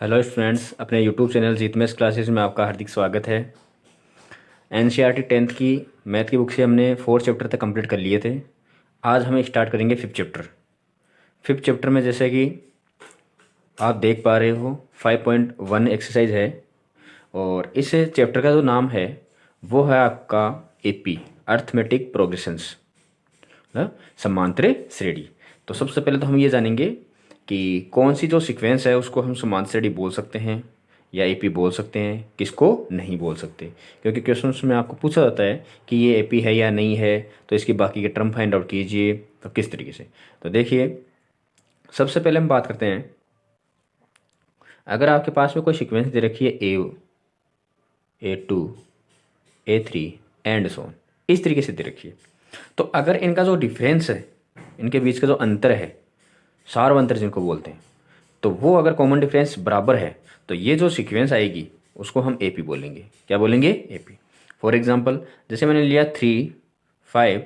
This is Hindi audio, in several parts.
हेलो स्टूडेंट्स, अपने यूट्यूब चैनल जीतमेस क्लासेस में आपका हार्दिक स्वागत है। एनसीईआरटी टेंथ की मैथ की बुक से हमने 4 चैप्टर तक कंप्लीट कर लिए थे। आज हम स्टार्ट करेंगे 5th चैप्टर। 5th चैप्टर में जैसे कि आप देख पा रहे हो 5.1 एक्सरसाइज है और इस चैप्टर का जो नाम है वो है आपका एपी अर्थमेटिक प्रोग्रेशंस, समांतर श्रेणी। तो सबसे पहले तो हम ये जानेंगे कि कौन सी जो सीक्वेंस है उसको हम समांतर श्रेणी बोल सकते हैं या एपी बोल सकते हैं, किसको नहीं बोल सकते। क्योंकि क्वेश्चंस में आपको पूछा जाता है कि ये एपी है या नहीं है, तो इसकी बाकी के टर्म फाइंड आउट कीजिए। तो किस तरीके से, तो देखिए सबसे पहले हम बात करते हैं। अगर आपके पास में कोई सीक्वेंस दे रखी है A2 A3 and so on, इस तरीके से दे रखी है, तो अगर इनका जो डिफरेंस है, इनके बीच का जो अंतर है, सार्व अंतर जिनको बोलते हैं, तो वो अगर कॉमन डिफरेंस बराबर है तो ये जो सीक्वेंस आएगी उसको हम एपी बोलेंगे। क्या बोलेंगे? एपी। फॉर एग्जांपल जैसे मैंने लिया 3 5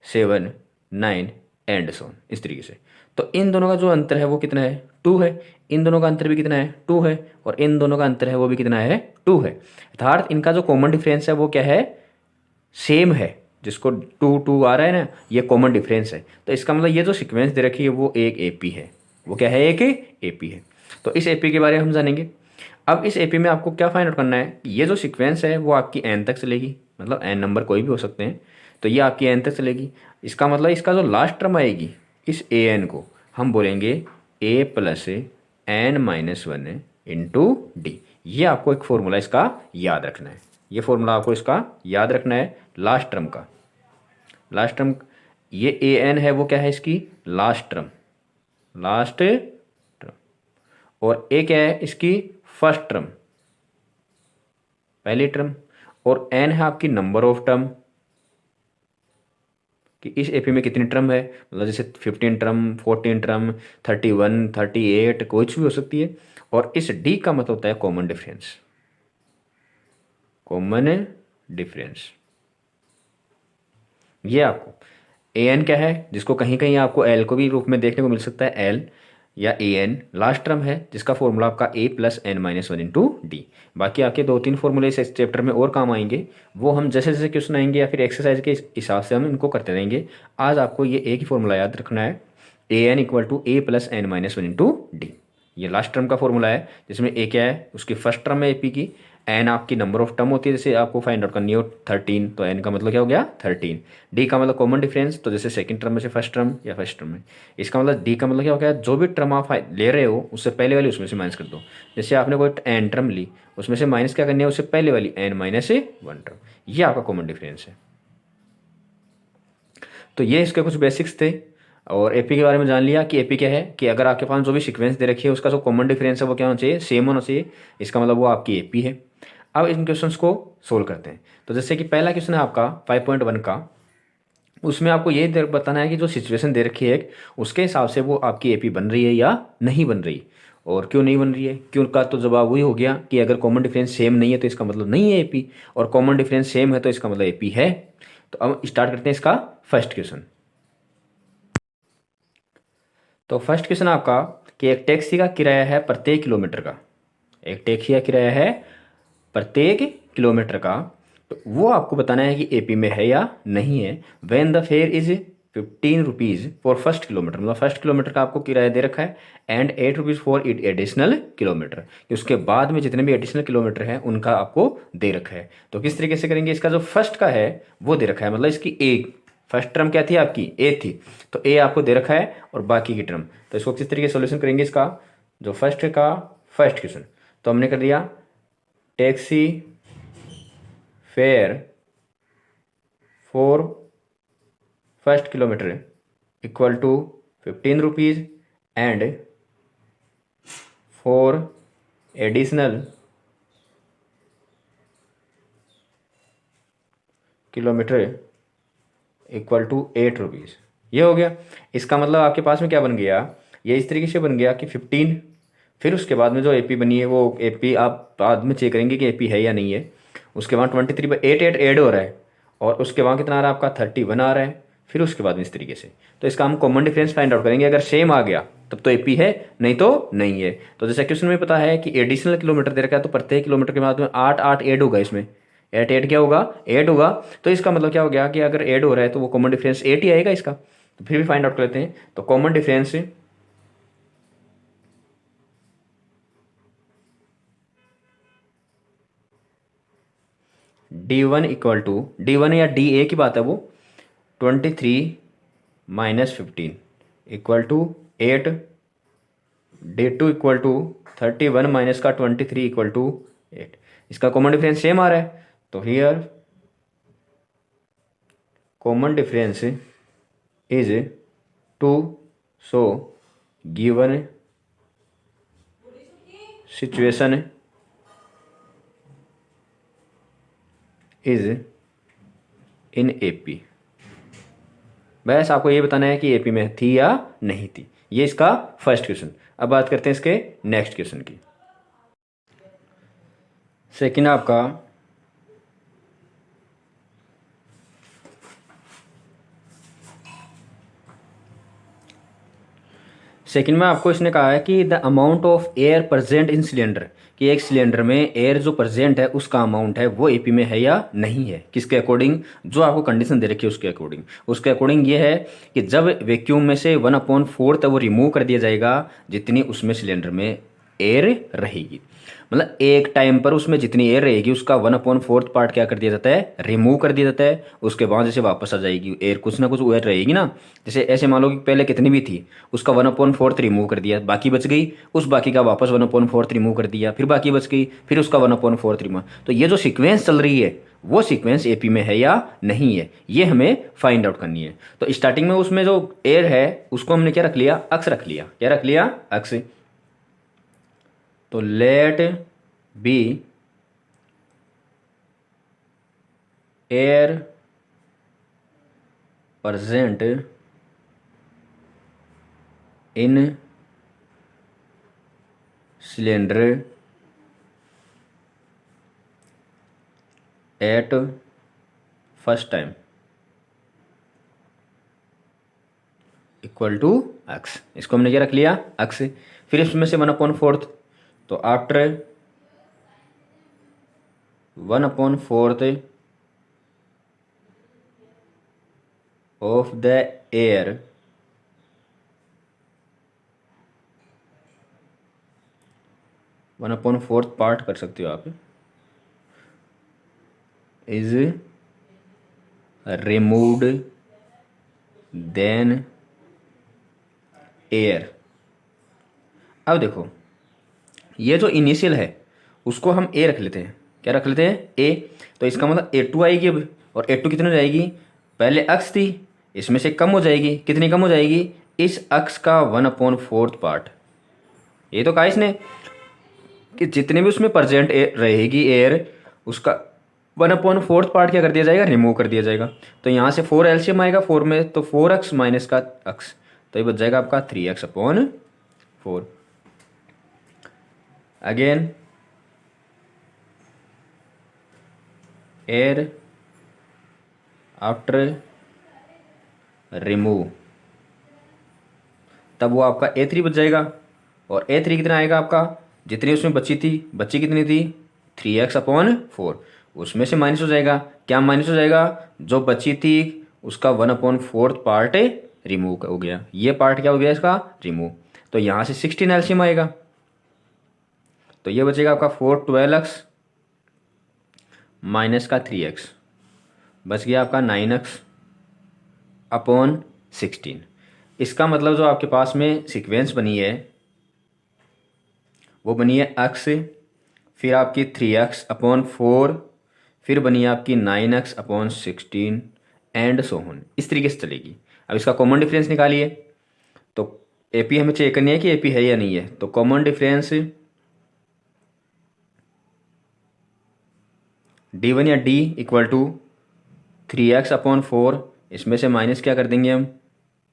7 9 एंड सो ऑन, इस तरीके से। तो इन दोनों का जो अंतर है वो कितना है? 2 है। इन दोनों का अंतर भी कितना है? 2 है। और इन दोनों का अंतर है वो भी कितना है? 2 है। अर्थात इनका जो कॉमन डिफरेंस है वो क्या है? सेम है। जिसको 2 2 आ रहा है ना, ये कॉमन डिफरेंस है। तो इसका मतलब ये जो सीक्वेंस दे रखी है वो एक एपी है। वो क्या है? एक एपी है। तो इस एपी के बारे में हम जानेंगे। अब इस एपी में आपको क्या फाइंड आउट करना है? ये जो सीक्वेंस है वो आपकी एन तक चलेगी, मतलब एन नंबर कोई भी हो सकते हैं, तो ये आपकी एन तक चलेगी। इसका मतलब इसका जो लास्ट टर्म आएगी इस ए एन को हम बोलेंगे a plus n minus one into d. ये आपको एक फॉर्मूला इसका याद रखना है। ये फॉर्मूला आपको इसका याद रखना है लास्ट टर्म का। लास्ट टर्म ये ए एन है वो क्या है? इसकी लास्ट टर्म, लास्ट टर्म। और ए क्या है? इसकी फर्स्ट टर्म, पहली टर्म। और एन है आपकी नंबर ऑफ टर्म, कि इस एपी में कितनी टर्म है, मतलब जैसे 15 टर्म, 14 टर्म, 31, 38, कुछ भी हो सकती है। और इस डी का मतलब होता है कॉमन डिफरेंस। कॉमन डिफरेंस ये आपको ए एन क्या है, जिसको कहीं कहीं आपको एल को भी रूप में देखने को मिल सकता है, एल या ए एन लास्ट टर्म है, जिसका फॉर्मूला आपका a plus n minus one into d. बाकी आपके 2-3 फॉर्मूले इस चैप्टर में और काम आएंगे, वो हम जैसे जैसे क्वेश्चन आएंगे या फिर एक्सरसाइज के हिसाब से हम इनको करते रहेंगे। आज आपको ये एक ही फॉर्मूला याद रखना है, a n equal to a plus n minus one into d. ये लास्ट टर्म का फॉर्मूला है, जिसमें ए क्या है? उसकी फर्स्ट टर्म है एपी की। एन आपकी नंबर ऑफ टर्म होती है, जैसे आपको फाइंड आउट करनी हो 13, तो एन का मतलब क्या हो गया? 13। डी का मतलब कॉमन डिफरेंस, तो जैसे सेकंड टर्म में से फर्स्ट टर्म या फर्स्ट टर्म में। इसका मतलब डी का मतलब क्या हो गया? जो भी टर्म आप ले रहे हो उससे पहले वाली उसमें से माइनस कर दो। जैसे आपने कोई एन टर्म ली, उसमें से माइनस क्या करनी है? उससे पहले वाली एन माइनस वन टर्म। ये आपका कॉमन डिफरेंस है। तो ये इसके कुछ बेसिक्स थे। और एपी के बारे में जान लिया कि एपी क्या है, कि अगर आपके पास जो भी सीक्वेंस दे रखी है उसका जो कॉमन डिफरेंस है वो क्या होना चाहिए? सेम होना चाहिए। इसका मतलब वो आपकी एपी है। अब इन क्वेश्चंस को सोल्व करते हैं। तो जैसे कि पहला क्वेश्चन है आपका 5.1 का, उसमें आपको ये बताना है कि जो सिचुएशन दे रखी है उसके हिसाब से वो आपकी एपी बन रही है या नहीं बन रही, और क्यों नहीं बन रही है। क्यों का तो जवाब वही हो गया कि अगर कॉमन डिफरेंस सेम नहीं है तो इसका मतलब नहीं है एपी, और कॉमन डिफरेंस सेम है तो इसका मतलब एपी है। तो अब स्टार्ट करते हैं इसका फर्स्ट क्वेश्चन। तो फर्स्ट क्वेश्चन आपका कि एक टैक्सी का किराया है प्रत्येक किलोमीटर का। एक टैक्सी का किराया है प्रत्येक किलोमीटर का, तो वो आपको बताना है कि एपी में है या नहीं है। When the fair is 15 rupees for first kilometre, मतलब फर्स्ट किलोमीटर का आपको किराया दे रखा है, and 8 rupees for it additional kilometre, कि उसके बाद में जितने भी एडिशनल किलोमीटर हैं उनका आपको दे रखा है। तो किस तरीके से करेंगे? इसका जो फर्स्ट का है वो दे रखा है, मतलब इसकी एक फर्स्ट टर्म क्या थी? आपकी ए थी, तो ए आपको दे रखा है और बाकी की टर्म। तो इसको किस तरीके से सोल्यूशन करेंगे इसका? जो फर्स्ट का फर्स्ट क्वेश्चन, तो हमने कर दिया taxi fare for first kilometre equal to 15 rupees and for additional kilometre equal to 8 rupees. ये हो गया। इसका मतलब आपके पास में क्या बन गया? ये इस तरीके से बन गया कि 15, फिर उसके बाद में जो एपी बनी है वो एपी आप बाद में चेक करेंगे कि एपी है या नहीं है। उसके बाद 23/8 ऐड हो रहा है, और उसके बाद कितना आ रहा है आपका? 31 आ रहा है। फिर उसके बाद में इस तरीके से, तो इसका हम कॉमन डिफरेंस फाइंड आउट करेंगे। अगर सेम आ गया तब तो एपी है, नहीं तो नहीं है। तो जैसे क्वेश्चन में पता है कि एडिशनल किलोमीटर दे रखा है, तो प्रत्येक किलोमीटर के बाद में 8 ऐड होगा, इसमें 8 क्या होगा, 8 होगा। तो इसका मतलब क्या हो गया कि अगर ऐड हो रहा है तो वो कॉमन डिफरेंस 8 ही आएगा इसका। तो फिर भी फाइंड आउट कर लेते हैं। तो common difference D1 equal to D1 या DA की बात है वो 23 minus 15 equal to 8। D2 equal to 31 minus का 23 इक्वल टू 8। इसका कॉमन डिफरेंस सेम आ रहा है, तो here common difference is 2। So given situation is in AP. बस आपको ये बताना है कि एपी में थी या नहीं थी। ये इसका फर्स्ट क्वेश्चन। अब बात करते हैं इसके नेक्स्ट क्वेश्चन की। सेकंड आपका सेकंड में आपको इसने कहा है कि the amount of air present in cylinder, कि एक सिलेंडर में एयर जो प्रेजेंट है उसका अमाउंट है वो एपी में है या नहीं है। किसके अकॉर्डिंग, जो आपको कंडीशन दे रखी है उसके अकॉर्डिंग। उसके अकॉर्डिंग ये है कि जब वैक्यूम में से 1/4 वो रिमूव कर दिया जाएगा जितनी उसमें सिलेंडर में एयर रहेगी। मतलब एक टाइम पर उसमें जितनी एयर रहेगी उसका 1/4 पार्ट क्या कर दिया जाता है, रिमूव कर दिया जाता है। उसके बाद जैसे वापस आ जाएगी एयर, कुछ ना कुछ एयर रहेगी ना। जैसे ऐसे मान लो कि पहले कितनी भी थी, उसका 1/4 रिमूव कर दिया, बाकी बच गई, उस बाकी का वापस 1/4 रिमूव कर दिया, फिर बाकी बच गई, फिर उसका 1/4 रिमूव। तो ये जो सीक्वेंस चल रही है वो सीक्वेंस एपी में है या नहीं है, ये हमें फाइंड आउट करनी है। तो स्टार्टिंग में उसमें जो एयर है उसको हमने क्या रख लिया, अक्स रख लिया। क्या रख लिया, अक्स। तो let be air present in cylinder at first time equal to X. इसको हमने क्या रख लिया, एक्स। फिर इसमें से 1/4, तो after 1/4 of the air one upon fourth part कर सकते हो आप, इज रिमूव्ड देन एयर। अब देखो ये जो इनिशियल है उसको हम ए रख लेते हैं। क्या रख लेते हैं, ए। तो इसका मतलब A2 आएगी अब, और A2 कितनी हो जाएगी, पहले अक्स थी, इसमें से कम हो जाएगी। कितनी कम हो जाएगी, इस अक्स का 1/4 पार्ट। ये तो कहा इसने कि जितने भी उसमें प्रेजेंट रहेगी एयर उसका 1/4 पार्ट क्या कर दिया जाएगा, रिमूव कर दिया जाएगा। तो यहाँ से 4 एलसीएम आएगा 4 में, तो 4x माइनस का x, तो ये बच जाएगा आपका 3x/4। Again air after remove, तब वो आपका A3 बच जाएगा। और A3 कितना आएगा आपका, जितनी उसमें बची थी, बची कितनी थी 3x/4, उसमें से माइनस हो जाएगा। क्या माइनस हो जाएगा, जो बची थी उसका 1/4 पार्ट रिमूव हो गया। ये पार्ट क्या हो गया इसका, रिमूव। तो यहाँ से 16 एलसीएम आएगा, तो ये बचेगा आपका 4 12x माइनस का 3x, बच गया आपका 9x/16। इसका मतलब जो आपके पास में सीक्वेंस बनी है वो बनी है x, फिर आपकी 3x/4, फिर बनी है आपकी 9x/16 एंड सो ऑन। इस तरीके से चलेगी। अब इसका कॉमन डिफरेंस निकालिए। तो एपी हमें चेक करनी है कि एपी है या नहीं है। तो कॉमन डिफरेंस D1 या D इक्वल टू 3x/4, इसमें से माइनस क्या कर देंगे हम,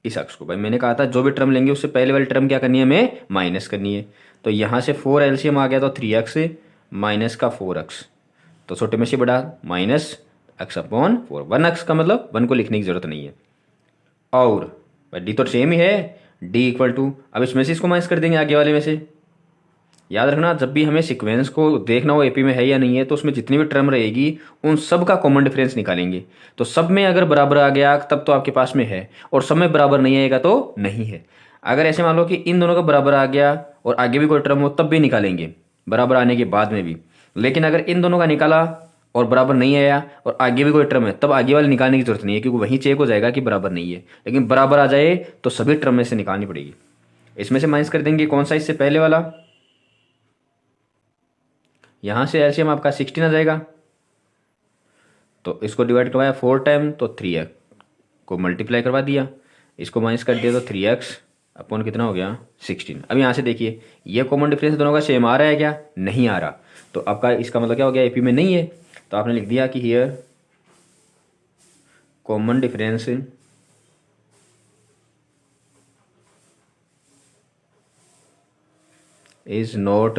इस अक्स को। भाई मैंने कहा था जो भी टर्म लेंगे उससे पहले वाली टर्म क्या करनी है, हमें माइनस करनी है। तो यहाँ से 4 एलसीएम आ गया, तो 3x माइनस का 4x, तो छोटे में से बड़ा माइनस x/4। 1x का मतलब 1 को लिखने की जरूरत नहीं है। और डी तो सेम ही है, डी इक्वल टू, अब इसमें से इसको माइनस कर देंगे आगे वाले में से। याद रखना जब भी हमें सीक्वेंस को देखना हो एपी में है या नहीं है, तो उसमें जितनी भी टर्म रहेगी उन सब का कॉमन डिफरेंस निकालेंगे। तो सब में अगर बराबर आ गया तब तो आपके पास में है, और सब में बराबर नहीं आएगा तो नहीं है। अगर ऐसे मान लो कि इन दोनों का बराबर आ गया और आगे भी कोई टर्म हो तब भी निकालेंगे, बराबर आने के बाद में भी। लेकिन अगर इन दोनों का निकाला और बराबर नहीं आया और आगे भी कोई टर्म है, तब आगे वाले निकालने की जरूरत नहीं है, क्योंकि वहीं चेक हो जाएगा कि बराबर नहीं है। लेकिन बराबर आ जाए तो सभी टर्म में से निकालनी पड़ेगी। इसमें से माइनस कर देंगे कौन सा, इससे पहले वाला। यहां से एलसीएम आपका 16 आ जाएगा, तो इसको डिवाइड करवाया 4 टाइम तो 3x को मल्टीप्लाई करवा दिया, इसको माइनस कर दिया तो 3x अपॉन कितना हो गया 16। अब यहाँ से देखिए ये कॉमन डिफरेंस दोनों का सेम आ रहा है क्या, नहीं आ रहा। तो आपका इसका मतलब क्या हो गया, एपी में नहीं है। तो आपने लिख दिया कि here common difference is not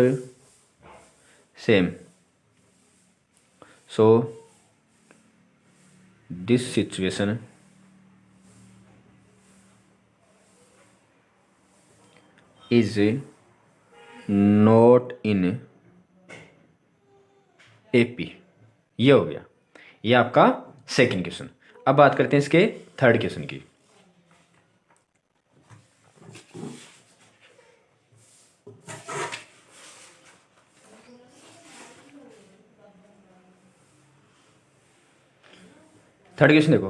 same, so this situation is not in AP। ये हो गया, ये आपका सेकंड क्वेश्चन। अब बात करते हैं इसके थर्ड क्वेश्चन की। थर्ड क्वेश्चन देखो,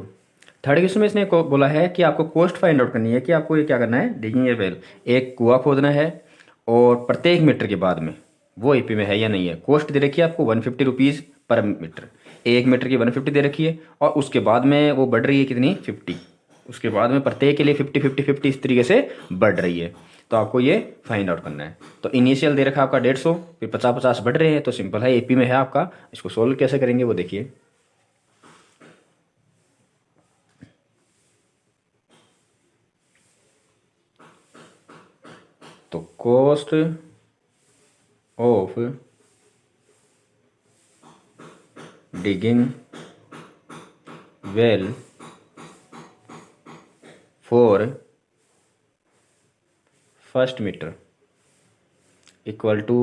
थर्ड क्वेश्चन में इसने बोला है कि आपको कॉस्ट फाइंड आउट करनी है, कि आपको ये क्या करना है, डिगिंग ए वेल, एक कुआं खोदना है और प्रत्येक मीटर के बाद में वो एपी में है या नहीं है। कॉस्ट दे रखी है आपको 150 रुपीज़ पर मीटर, 1 मीटर की 150 दे रखी है, और उसके बाद में वो बढ़ रही है कितनी 50, उसके बाद में प्रत्येक के लिए 50 50 50 इस तरीके से बढ़ रही है। तो आपको ये फाइंड आउट करना है। तो इनिशियल दे रखा है आपका 150, फिर 50 50 बढ़ रहे हैं, तो सिंपल है एपी में है आपका। इसको सोल्व कैसे करेंगे वो देखिए। तो cost of digging well for first metre equal to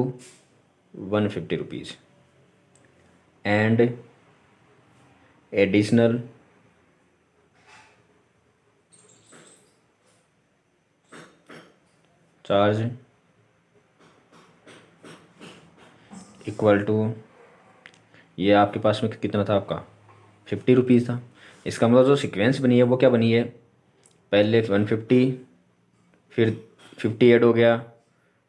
150 rupees and additional charge equal to, ये आपके पास में कितना था आपका 50 रुपीज़ था। इसका मतलब जो सीक्वेंस बनी है वो क्या बनी है, पहले 150 फिर 50 ऐड हो गया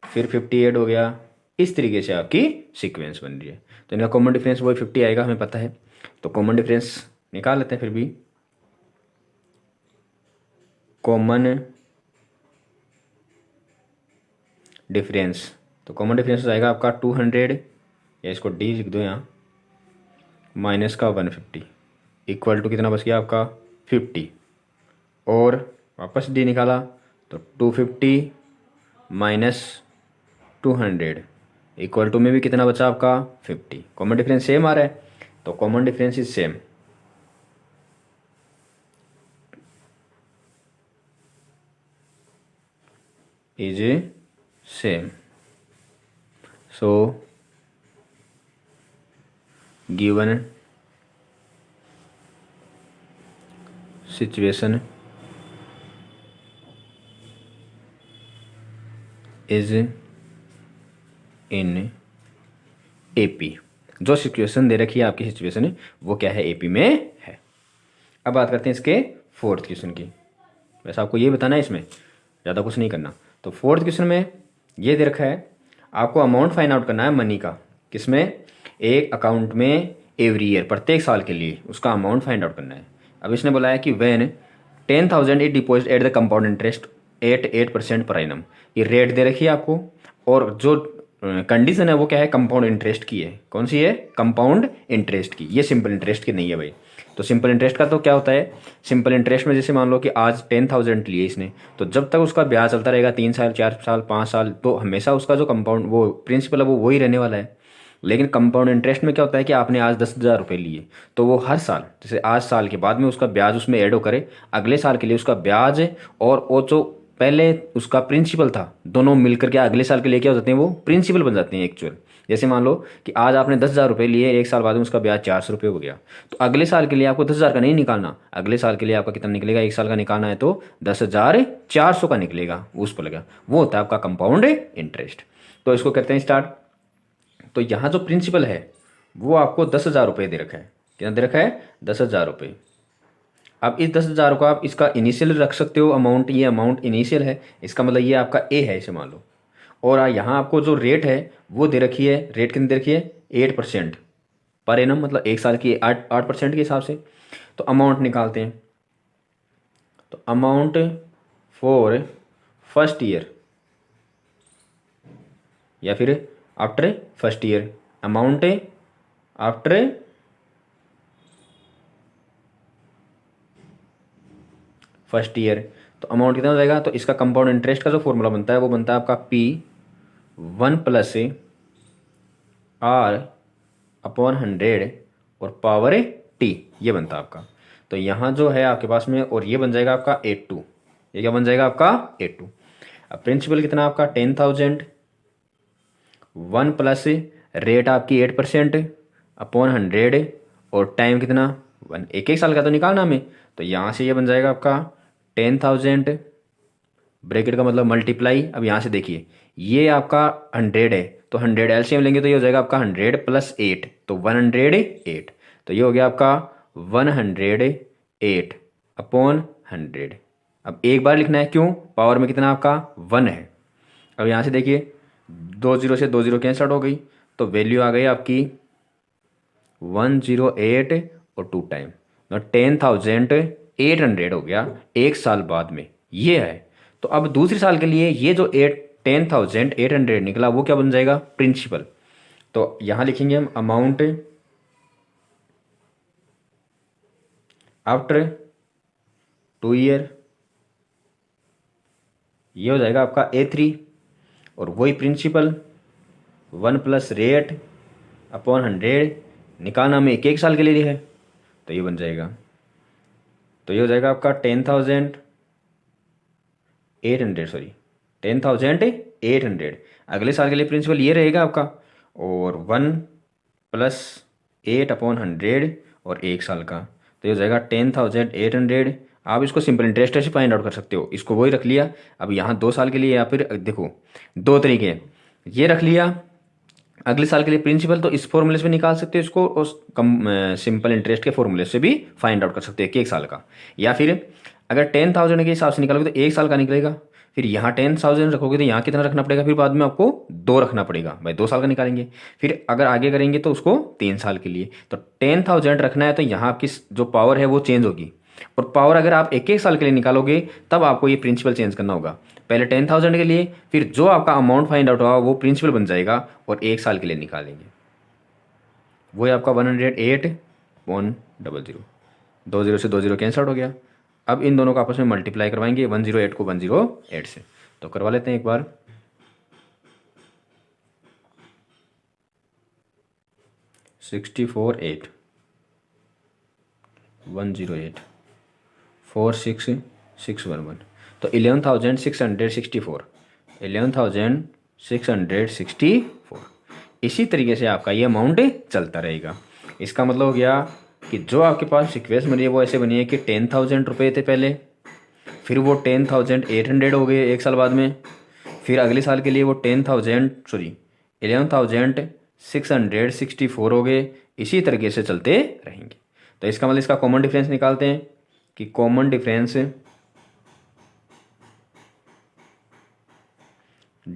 फिर 50 ऐड हो गया, इस तरीके से आपकी सीक्वेंस बन रही है। तो इनका कॉमन डिफरेंस वही 50 आएगा, हमें पता है। तो कॉमन डिफरेंस निकाल लेते हैं फिर भी। कॉमन डिफरेंस, तो कॉमन डिफरेंस हो जाएगा आपका 200, या इसको डी लिख दो यहाँ, माइनस का 150 इक्वल टू कितना बच गया आपका 50, और वापस डी निकाला तो 250 माइनस 200 इक्वल टू में भी कितना बचा आपका 50। कॉमन डिफरेंस सेम आ रहा है, तो common difference is same. Is same, so given situation is in AP, जो सिचुएशन दे रखी है आपकी सिचुएशन वो क्या है, एपी में है। अब बात करते हैं इसके फोर्थ क्वेश्चन की। वैसे आपको ये बताना है, इसमें ज़्यादा कुछ नहीं करना। तो फोर्थ क्वेश्चन में ये दे रखा है आपको अमाउंट फाइंड आउट करना है मनी का, किसमें, एक अकाउंट में एवरी ईयर, प्रत्येक साल के लिए उसका अमाउंट फाइंड आउट करना है। अब इसने बोला है कि when 10,000 is deposit at the compound interest eight 8% per annum, ये रेट दे रखी है आपको, और जो कंडीशन है वो क्या है, कंपाउंड इंटरेस्ट की है। कौन सी है, कंपाउंड इंटरेस्ट की, ये सिंपल इंटरेस्ट की नहीं है भाई। तो सिंपल इंटरेस्ट का तो क्या होता है, सिंपल इंटरेस्ट में जैसे मान लो कि आज 10,000 लिए इसने, तो जब तक उसका ब्याज चलता रहेगा 3 साल 4 साल 5 साल, तो हमेशा उसका जो कंपाउंड वो प्रिंसिपल है वो वही रहने वाला है। लेकिन कंपाउंड इंटरेस्ट में क्या होता है कि आपने आज 10,000 रुपये लिए, तो वो हर साल, जैसे आज साल के बाद में उसका ब्याज उसमें ऐड हो करे, अगले साल के लिए उसका ब्याज और वो जो पहले उसका प्रिंसिपल था, दोनों मिलकर के अगले साल के लिए क्या हो जाते हैं, वो प्रिंसिपल बन जाते हैं एक्चुअल। जैसे मान लो कि आज आपने 10,000 रुपये लिए, एक साल बाद में उसका ब्याज 400 रुपये हो गया, तो अगले साल के लिए आपको 10,000 का नहीं निकालना, अगले साल के लिए आपका कितना निकलेगा, एक साल का निकालना है तो 10,400 का निकलेगा, उस पर लगा, वो होता है आपका कंपाउंड इंटरेस्ट। तो इसको करते हैं स्टार्ट। तो यहाँ जो प्रिंसिपल है वो आपको 10,000 रुपये दे रखा है, कितना दे रखा है, 10,000 रुपये। अब इस 10,000 को आप इसका इनिशियल रख सकते हो अमाउंट, ये अमाउंट इनिशियल है, इसका मतलब ये आपका ए है इसे मान लो। और यहाँ आपको जो रेट है वो दे रखी है, रेट कितनी दे रखी है, 8% पर एनम, मतलब एक साल की 8% के हिसाब से। तो अमाउंट निकालते हैं, तो अमाउंट फॉर फर्स्ट ईयर या फिर after first year, amount after first year, तो अमाउंट कितना हो जाएगा, तो इसका कंपाउंड इंटरेस्ट का जो फॉर्मूला बनता है वो बनता है आपका P1+R/100 और पावर T, ये बनता है आपका। तो यहाँ जो है आपके पास में, और ये बन जाएगा आपका 82, ये क्या बन जाएगा आपका 82। अब प्रिंसिपल कितना आपका 10,000, 1+ रेट आपकी 8%/100 और टाइम कितना 1, एक एक साल का तो निकालना हमें। तो यहाँ से ये बन जाएगा आपका 10,000 ब्रैकेट का मतलब मल्टीप्लाई, अब यहाँ से देखिए ये आपका 100 है, तो 100 एलसीएम लेंगे तो ये हो जाएगा आपका 100 + 8, तो 108। तो ये हो गया आपका 108/100। अब एक बार लिखना है, क्यों, पावर में कितना आपका 1 है। अब यहाँ से देखिए 2 0 से 2 0 कैंसल हो गई, तो वैल्यू आ गई आपकी 108 और 2 टाइम, 10,800 हो गया एक साल बाद में, ये है। तो अब दूसरे साल के लिए ये जो 10,800 निकला वो क्या बन जाएगा, प्रिंसिपल। तो यहाँ लिखेंगे हम अमाउंट आफ्टर 2 ईयर, ये हो जाएगा आपका A3, और वही प्रिंसिपल 1+ रेट/100 निकालना में एक एक साल के लिए है, तो ये बन जाएगा, तो ये हो जाएगा आपका 10,800 अगले साल के लिए प्रिंसिपल ये रहेगा आपका, और 1+8/100 और एक साल का, तो ये हो जाएगा 10,800। आप इसको सिंपल इंटरेस्ट से फाइंड आउट कर सकते हो, इसको वही रख लिया। अब यहाँ 2 साल के लिए, या फिर देखो 2 तरीके हैं, ये रख लिया अगले साल के लिए प्रिंसिपल, तो इस फॉर्मूले से भी निकाल सकते हो इसको, और सिंपल इंटरेस्ट के फॉर्मूले से भी फाइंड आउट कर सकते हो कि एक साल का। या फिर अगर 10,000 के हिसाब से निकालोगे तो एक साल का निकलेगा, फिर यहाँ 10,000 रखोगे तो यहाँ कितना रखना पड़ेगा, फिर बाद में आपको 2 रखना पड़ेगा, भाई 2 साल का निकालेंगे। फिर अगर आगे करेंगे तो उसको 3 साल के लिए, तो 10,000 रखना है, तो यहाँ आपकी जो पावर है वो चेंज होगी, और पावर अगर आप एक एक साल के लिए निकालोगे तब आपको ये प्रिंसिपल चेंज करना होगा। पहले 10,000 के लिए, फिर जो आपका अमाउंट फाइंड आउट होगा वो प्रिंसिपल बन जाएगा, और एक साल के लिए निकालेंगे, वो है आपका 108/100। 2 0 से 2 0 कैंसल हो गया। अब इन दोनों को आपस में मल्टीप्लाई करवाएंगे, 108 को 108 से, तो करवा लेते हैं एक बार। 64/8 108 46611, तो 11,664 इसी तरीके से आपका ये अमाउंट चलता रहेगा। इसका मतलब हो गया कि जो आपके पास सिक्वेंस बनी है वो ऐसे बनी है कि 10,000 रुपये थे पहले, फिर वो 10,800 हो गए एक साल बाद में, फिर अगले साल के लिए वो 11,664 हो गए, इसी तरीके से चलते रहेंगे। तो इसका मतलब इसका कॉमन डिफरेंस निकालते हैं कि कॉमन डिफरेंस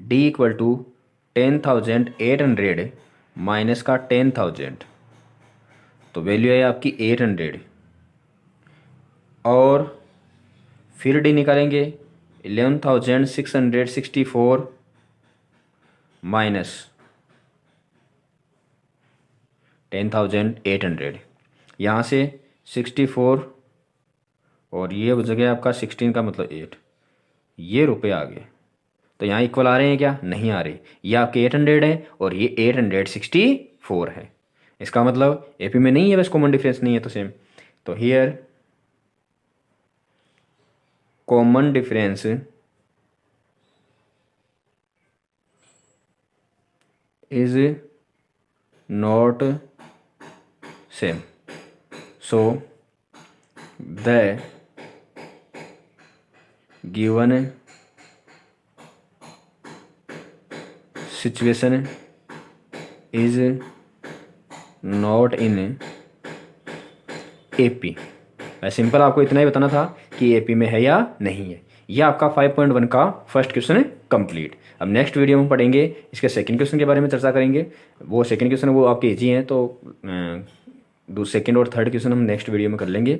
D = 10,800 माइनस का 10,000, तो वैल्यू है आपकी 800, और फिर D निकालेंगे 11,664 माइनस 10,800, यहाँ से 64 और ये हो गया आपका 16 का मतलब 8, ये रुपए आ गए। तो यहाँ इक्वल आ रहे हैं क्या, नहीं आ रहे, ये आपके 800 है और ये 864 है। इसका मतलब एपी में नहीं है, बस कॉमन डिफरेंस नहीं है तो सेम। तो here common difference is not same. So the given situation is not in AP. Simple आपको इतना ही बताना था कि एपी में है या नहीं है। यह आपका 5.1 का फर्स्ट क्वेश्चन है कंप्लीट। अब नेक्स्ट वीडियो में पढ़ेंगे इसके सेकंड क्वेश्चन के बारे में चर्चा करेंगे। वो सेकंड क्वेश्चन वो आपके इजी हैं, तो सेकंड और थर्ड क्वेश्चन हम नेक्स्ट वीडियो में कर लेंगे।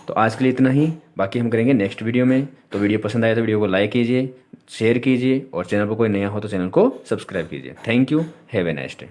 तो आज के लिए इतना ही, बाकी हम करेंगे नेक्स्ट वीडियो में। तो वीडियो पसंद आया तो वीडियो को लाइक कीजिए, शेयर कीजिए, और चैनल पर कोई नया हो तो चैनल को सब्सक्राइब कीजिए। Thank you, have a nice day.